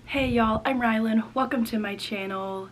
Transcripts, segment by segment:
Hey y'all, I'm Rylan. Welcome to my channel.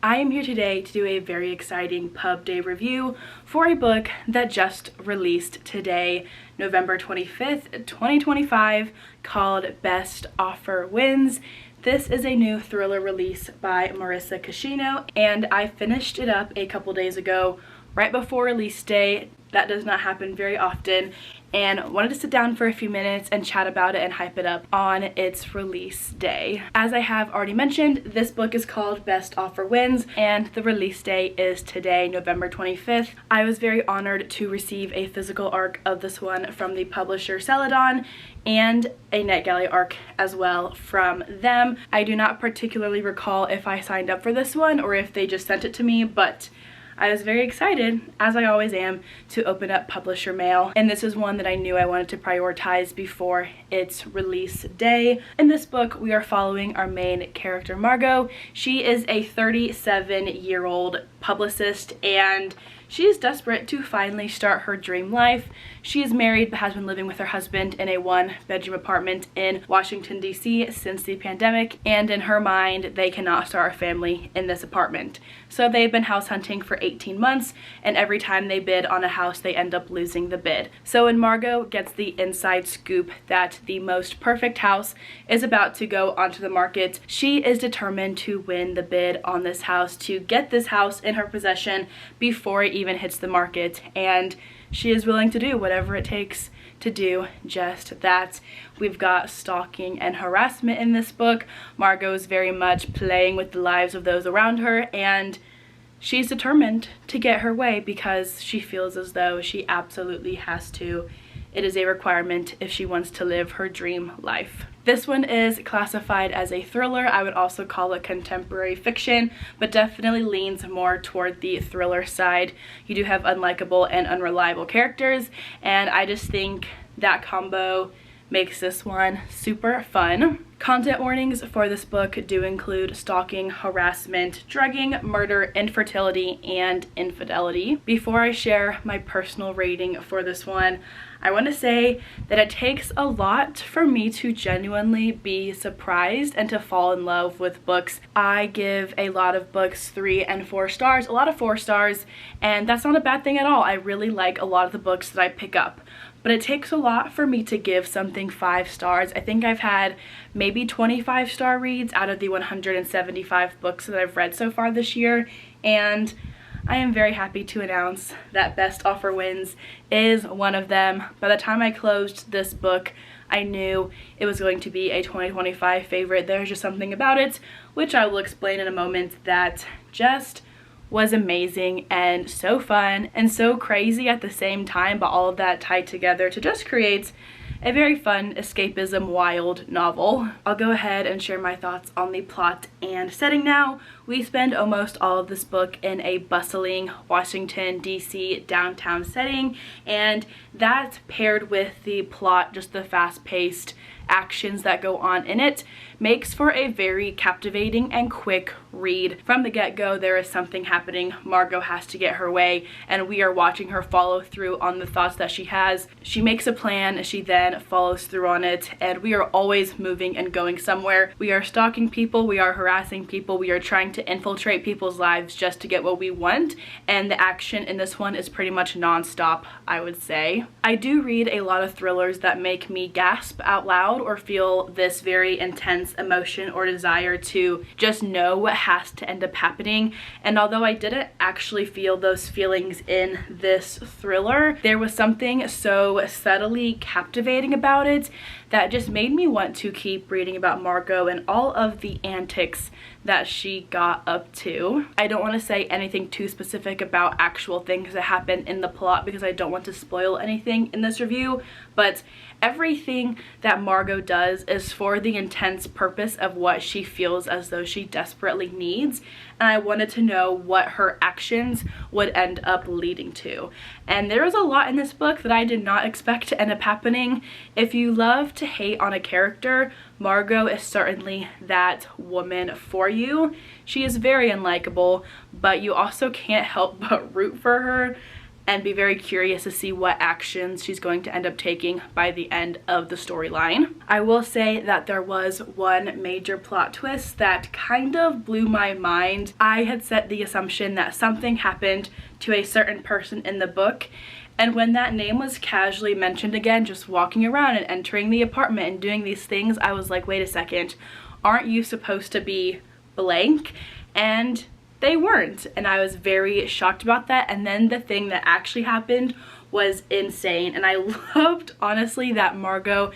I am here today to do a very exciting pub day review for a book that just released today, November 25th, 2025, called Best Offer Wins. This is a new thriller release by Marisa Kashino, and I finished it up a couple days ago, right before release day. That does not happen very often, and wanted to sit down for a few minutes and chat about it and hype it up on its release day. As I have already mentioned, this book is called Best Offer Wins, and the release day is today, November 25th. I was very honored to receive a physical ARC of this one from the publisher Celadon, and a NetGalley ARC as well from them. I do not particularly recall if I signed up for this one or if they just sent it to me, but I was very excited, as I always am, to open up publisher mail, and this is one that I knew I wanted to prioritize before its release day. In this book, we are following our main character, Margo. She is a 37-year-old publicist, and she is desperate to finally start her dream life. She is married but has been living with her husband in a one-bedroom apartment in Washington, D.C. since the pandemic, and in her mind, they cannot start a family in this apartment. So they've been house hunting for 18 months, and every time they bid on a house, they end up losing the bid. So when Margo gets the inside scoop that the most perfect house is about to go onto the market, she is determined to win the bid on this house, to get this house in her possession before it even hits the market, and she is willing to do whatever it takes to do just that. We've got stalking and harassment in this book. Margo is very much playing with the lives of those around her, and she's determined to get her way because she feels as though she absolutely has to. It is a requirement if she wants to live her dream life. This one is classified as a thriller. I would also call it contemporary fiction, but definitely leans more toward the thriller side. You do have unlikable and unreliable characters, and I just think that combo makes this one super fun. Content warnings for this book do include stalking, harassment, drugging, murder, infertility, and infidelity. Before I share my personal rating for this one, I want to say that it takes a lot for me to genuinely be surprised and to fall in love with books. I give a lot of books 3 and 4 stars, a lot of 4 stars, and that's not a bad thing at all. I really like a lot of the books that I pick up. But it takes a lot for me to give something 5 stars. I think I've had maybe 25 star reads out of the 175 books that I've read so far this year, and I am very happy to announce that Best Offer Wins is one of them. By the time I closed this book, I knew it was going to be a 2025 favorite. There's just something about it, which I will explain in a moment, that just was amazing and so fun and so crazy at the same time, but all of that tied together to just create a very fun escapism wild novel. I'll go ahead and share my thoughts on the plot and setting now. We spend almost all of this book in a bustling Washington, D.C. downtown setting, and that paired with the plot, just the fast-paced actions that go on in it, makes for a very captivating and quick read. From the get-go, there is something happening. Margo has to get her way, and we are watching her follow through on the thoughts that she has. She makes a plan, she then follows through on it, and we are always moving and going somewhere. We are stalking people, we are harassing people, we are trying to infiltrate people's lives just to get what we want, and the action in this one is pretty much non-stop, I would say. I do read a lot of thrillers that make me gasp out loud or feel this very intense emotion or desire to just know what has to end up happening, and although I didn't actually feel those feelings in this thriller, there was something so subtly captivating about it that just made me want to keep reading about Margo and all of the antics that she got up to. I don't want to say anything too specific about actual things that happen in the plot because I don't want to spoil anything in this review, but everything that Margo does is for the intense purpose of what she feels as though she desperately needs, and I wanted to know what her actions would end up leading to. And there is a lot in this book that I did not expect to end up happening. If you love to hate on a character, Margo is certainly that woman for you. She is very unlikable, but you also can't help but root for her. and be very curious to see what actions she's going to end up taking by the end of the storyline. I will say that there was one major plot twist that kind of blew my mind. I had set the assumption that something happened to a certain person in the book, and when that name was casually mentioned again, just walking around and entering the apartment and doing these things, I was like, wait a second, aren't you supposed to be blank? And they weren't, and I was very shocked about that. And then the thing that actually happened was insane, and I loved, honestly, that Margo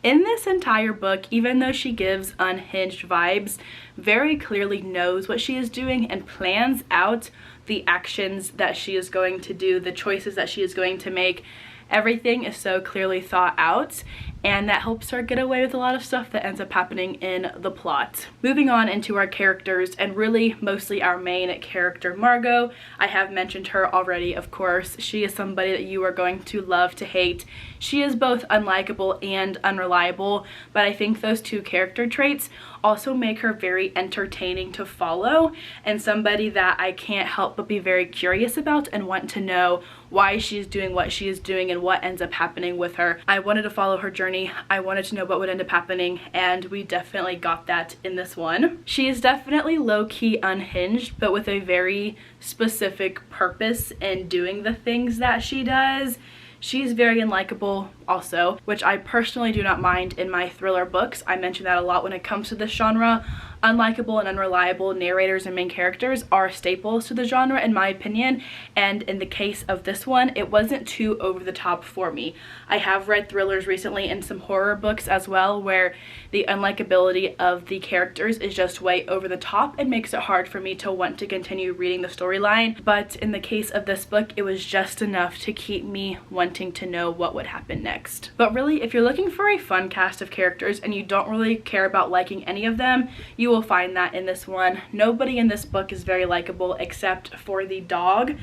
in this entire book, even though she gives unhinged vibes, very clearly knows what she is doing and plans out the actions that she is going to do, the choices that she is going to make. Everything is so clearly thought out, and that helps her get away with a lot of stuff that ends up happening in the plot. Moving on into our characters, and really mostly our main character, Margo. I have mentioned her already, of course. She is somebody that you are going to love to hate. She is both unlikable and unreliable, but I think those two character traits also make her very entertaining to follow, and somebody that I can't help but be very curious about and want to know why she's doing what she is doing and what ends up happening with her. I wanted to follow her journey. I wanted to know what would end up happening, and we definitely got that in this one. She is definitely low-key unhinged, but with a very specific purpose in doing the things that she does. She's very unlikable also, which I personally do not mind in my thriller books. I mention that a lot when it comes to this genre. Unlikable and unreliable narrators and main characters are staples to the genre, in my opinion, and in the case of this one, it wasn't too over the top for me. I have read thrillers recently and some horror books as well where the unlikability of the characters is just way over the top and makes it hard for me to want to continue reading the storyline, but in the case of this book, it was just enough to keep me wanting to know what would happen next. But really, if you're looking for a fun cast of characters and you don't really care about liking any of them, you will find that in this one. Nobody in this book is very likable except for the dog,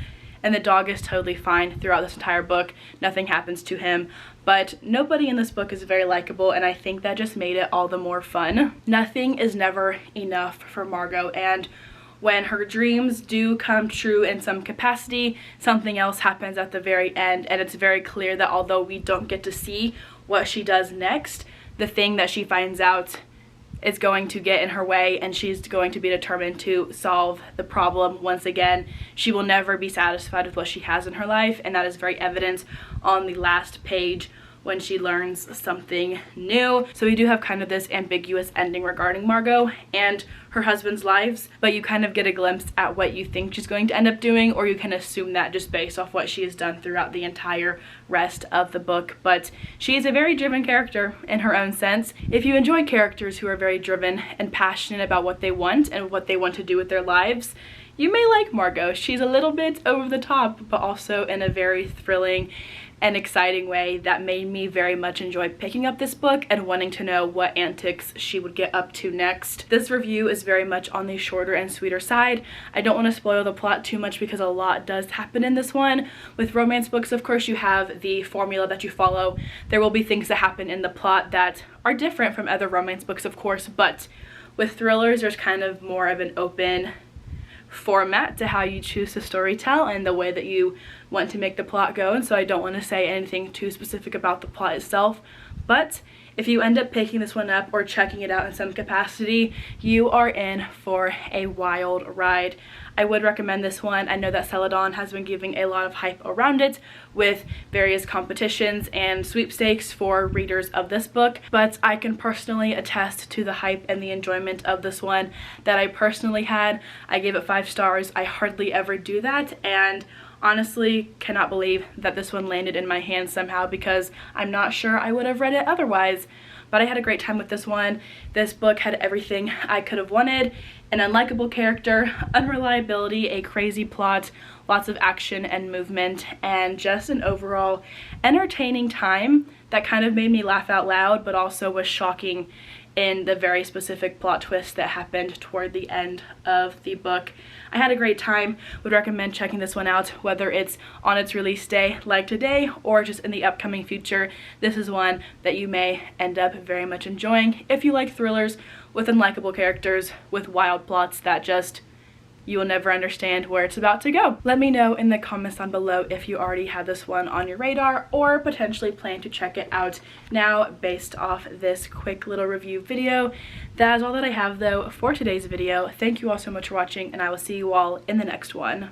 and the dog is totally fine throughout this entire book. Nothing happens to him, but nobody in this book is very likable, and I think that just made it all the more fun. Nothing is never enough for Margo, and when her dreams do come true in some capacity, something else happens at the very end, and it's very clear that although we don't get to see what she does next, the thing that she finds out is going to get in her way, and she's going to be determined to solve the problem once again. She will never be satisfied with what she has in her life, and that is very evident on the last page when she learns something new. So we do have kind of this ambiguous ending regarding Margo and her husband's lives, but you kind of get a glimpse at what you think she's going to end up doing, or you can assume that just based off what she has done throughout the entire rest of the book. But she is a very driven character in her own sense. If you enjoy characters who are very driven and passionate about what they want and what they want to do with their lives, you may like Margo. She's a little bit over the top, but also in a very thrilling and exciting way that made me very much enjoy picking up this book and wanting to know what antics she would get up to next. This review is very much on the shorter and sweeter side. I don't want to spoil the plot too much because a lot does happen in this one. With romance books, of course, you have the formula that you follow. There will be things that happen in the plot that are different from other romance books, of course, but with thrillers, there's kind of more of an open format to how you choose to storytell and the way that you want to make the plot go, and so I don't want to say anything too specific about the plot itself. But if you end up picking this one up or checking it out in some capacity, you are in for a wild ride. I would recommend this one. I know that Celadon has been giving a lot of hype around it with various competitions and sweepstakes for readers of this book, but I can personally attest to the hype and the enjoyment of this one that I personally had. I gave it 5 stars. I hardly ever do that, and honestly cannot believe that this one landed in my hands somehow, because I'm not sure I would have read it otherwise. But I had a great time with this one. This book had everything I could have wanted: an unlikable character, unreliability, a crazy plot, lots of action and movement, and just an overall entertaining time that kind of made me laugh out loud, but also was shocking in the very specific plot twist that happened toward the end of the book. I had a great time. Would recommend checking this one out, whether it's on its release day like today or just in the upcoming future. This is one that you may end up very much enjoying if you like thrillers with unlikable characters with wild plots that just you will never understand where it's about to go. Let me know in the comments down below if you already have this one on your radar or potentially plan to check it out now based off this quick little review video. That is all that I have though for today's video. Thank you all so much for watching, and I will see you all in the next one.